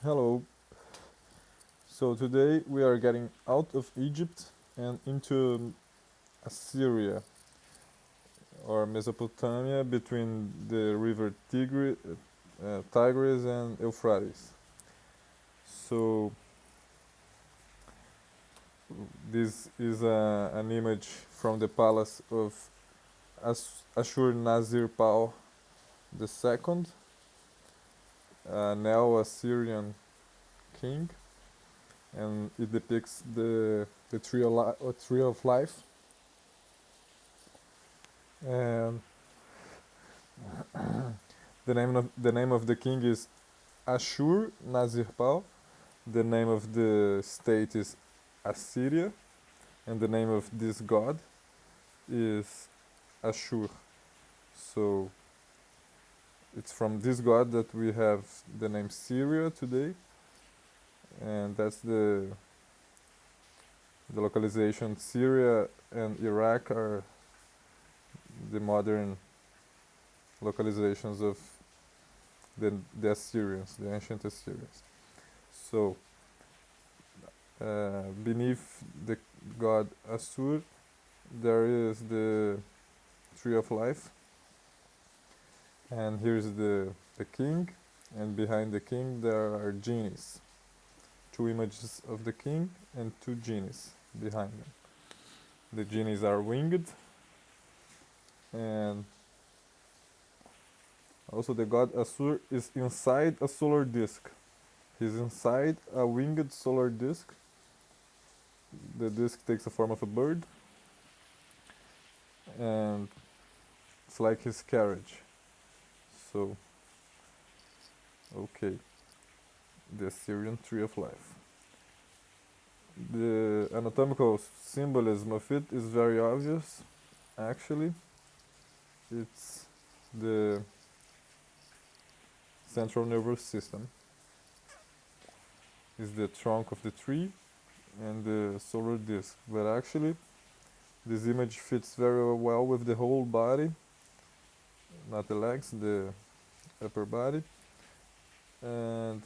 Hello. So today we are getting out of Egypt and into Assyria or Mesopotamia between the river Tigris and Euphrates. So this is an image from the palace of Ashurnasirpal II, a Neo-Assyrian king, and it depicts the tree of life. And the name of the king is Ashur Nazirpal. The name of the state is Assyria, and the name of this god is Ashur. So it's from this god that we have the name Syria today, and that's the localization. Syria and Iraq are the modern localizations of the Assyrians, the ancient Assyrians. So beneath the god Asur, there is the tree of life, and here's the king, and behind the king there are genies. Two images of the king and two genies behind them. The genies are winged, and also the god Asur is inside a solar disk. He's inside a winged solar disk. The disk takes the form of a bird, and it's like his carriage. So, okay, the Assyrian tree of life. The anatomical symbolism of it is very obvious, actually. It's the central nervous system, is the trunk of the tree and the solar disk. But actually, this image fits very well with the whole body, not the legs, the upper body. And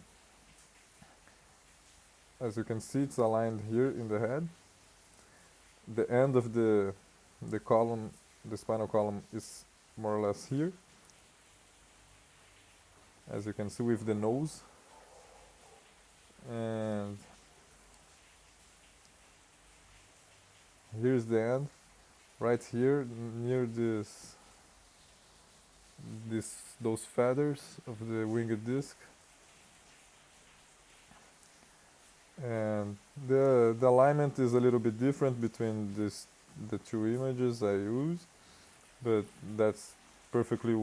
as you can see, it's aligned here in the head. The end of the column, the spinal column, is more or less here, as you can see with the nose. And here's the end, right here near those feathers of the winged disc. And the alignment is a little bit different between the two images I use, but that's perfectly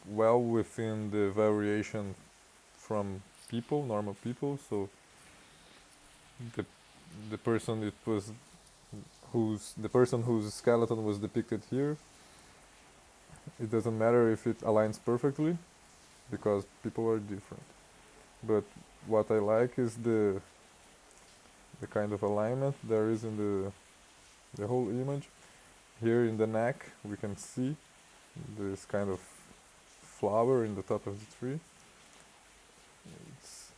well within the variation from people, normal people. So the the person it was the person whose skeleton was depicted here, it doesn't matter if it aligns perfectly, because people are different. But what I like is the kind of alignment there is in the whole image. Here in the neck we can see this kind of flower in the top of the tree. It's,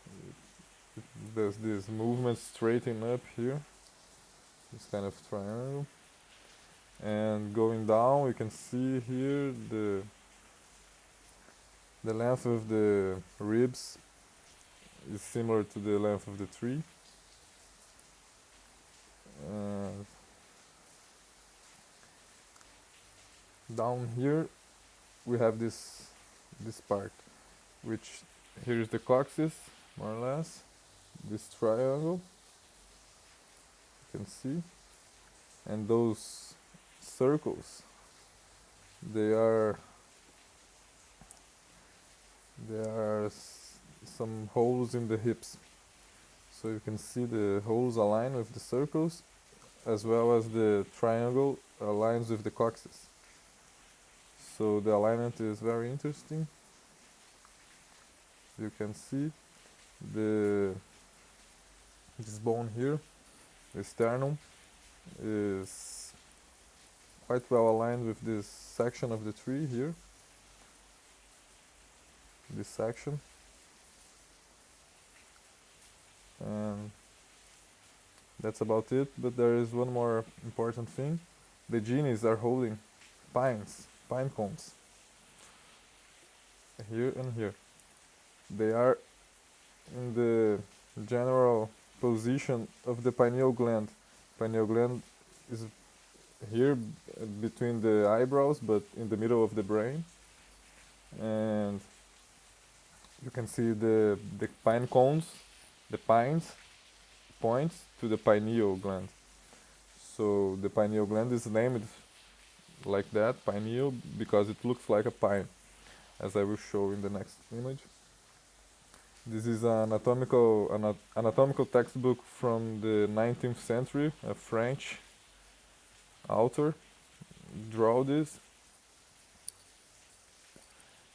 there's this movement straighten up here, this kind of triangle. And going down we can see here the length of the ribs is similar to the length of the tree. Down here we have this part, which here is the coccyx, more or less, this triangle, you can see, and those circles, they are some holes in the hips. So you can see the holes align with the circles, as well as the triangle aligns with the coccyx. So the alignment is very interesting. You can see this bone here, the sternum, is quite well aligned with this section of the tree here. This section. and that's about it. But there is one more important thing. The genies are holding pine cones, here and here. They are in the general position of the pineal gland. Pineal gland is here between the eyebrows, but in the middle of the brain. And you can see the pine cones, the pines points to the pineal gland. So the pineal gland is named like that, pineal, because it looks like a pine, as I will show in the next image. This is an anatomical textbook from the 19th century. A French author drew this,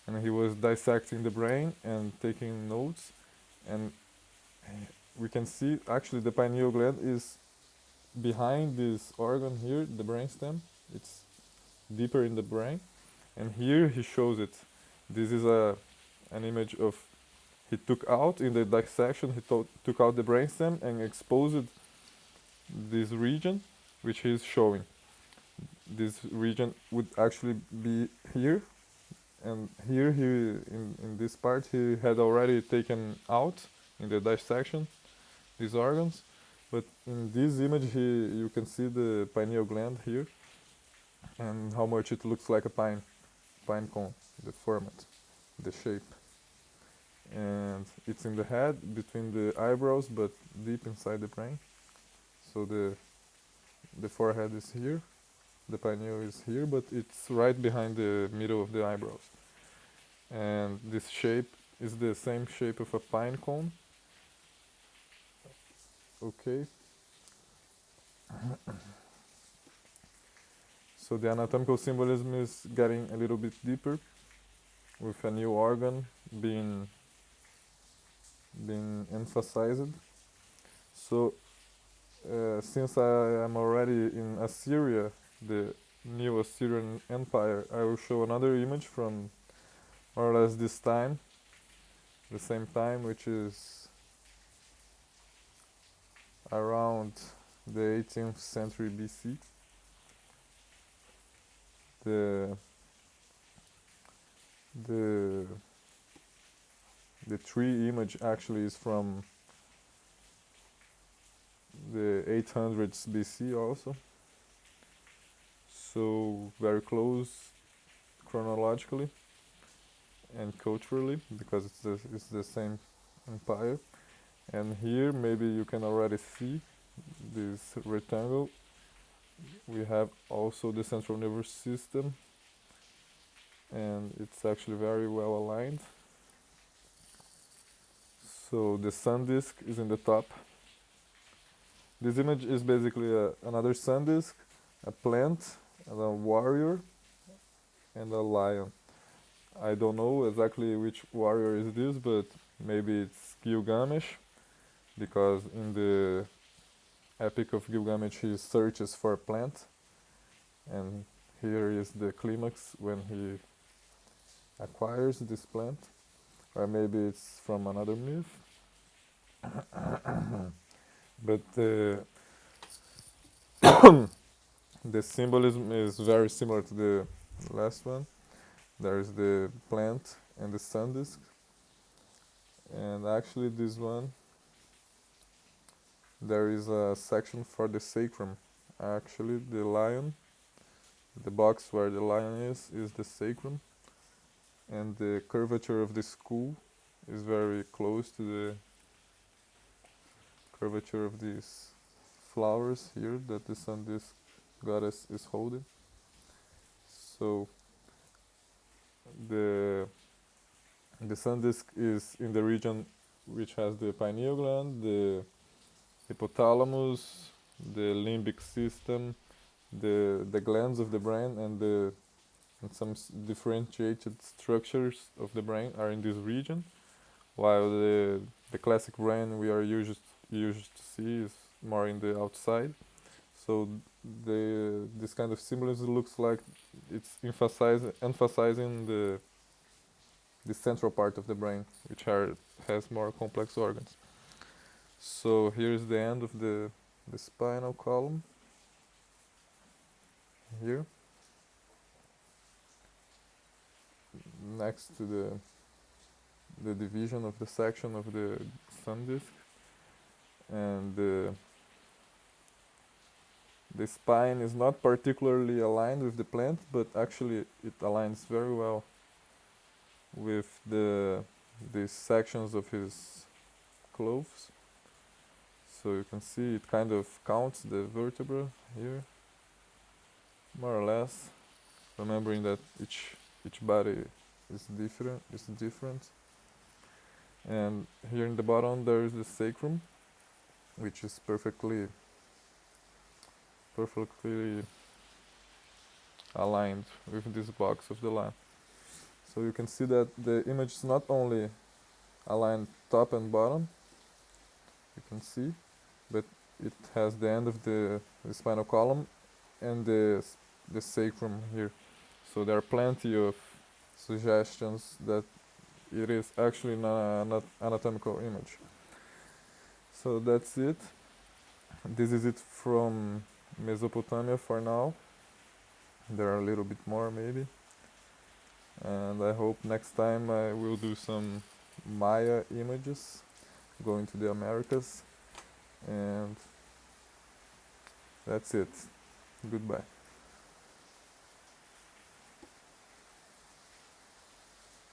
and he was dissecting the brain and taking notes. And we can see actually the pineal gland is behind this organ here, the brainstem. It's deeper in the brain, and here he shows it. This is an image of, he took out in the dissection, he took out the brainstem and exposed this region, which he is showing. This region would actually be here, and here in this part he had already taken out in the dissection these organs, but in this image you can see the pineal gland here and how much it looks like a pine cone, the format, the shape. And it's in the head between the eyebrows but deep inside the brain. So the forehead is here, the pineal is here, but it's right behind the middle of the eyebrows. And this shape is the same shape of a pine cone. Okay. So the anatomical symbolism is getting a little bit deeper, with a new organ being emphasized. So since I am already in Assyria, the Neo-Assyrian Empire, I will show another image from more or less this time, the same time, which is around the 18th century BC. The tree image actually is from the 800s BC also, so very close chronologically and culturally, because it's the same empire. And here maybe you can already see this rectangle. We have also the central nervous system, and it's actually very well aligned. So the sun disk is in the top. This image is basically another sun disk, a plant, and a warrior, and a lion. I don't know exactly which warrior is this, but maybe it's Gilgamesh, because in the Epic of Gilgamesh he searches for a plant, and here is the climax when he acquires this plant. Or maybe it's from another myth. But the symbolism is very similar to the last one. There is the plant and the sun disk. And actually this one, there is a section for the sacrum. Actually the lion, the box where the lion is the sacrum. And the curvature of the skull is very close to the curvature of these flowers here that the sun disk goddess is holding. So the sun disk is in the region which has the pineal gland, the hypothalamus, the limbic system, the glands of the brain, and some differentiated structures of the brain are in this region, while the classic brain we are used to see is more in the outside. So this kind of symbolism looks like it's emphasizing the central part of the brain, which has more complex organs. So here is the end of the spinal column here, next to the division of the section of the sun disk, and the spine is not particularly aligned with the plant, but actually it aligns very well with these sections of his clothes. So you can see it kind of counts the vertebra here, more or less, remembering that each body is different. And here in the bottom there is the sacrum, which is perfectly aligned with this box of the line. So you can see that the image is not only aligned top and bottom, you can see, but it has the end of the spinal column and the sacrum here. So there are plenty of suggestions that it is actually not anatomical image. So that's it. This is it from Mesopotamia for now. There are a little bit more maybe. And I hope next time I will do some Maya images going to the Americas. And that's it. Goodbye.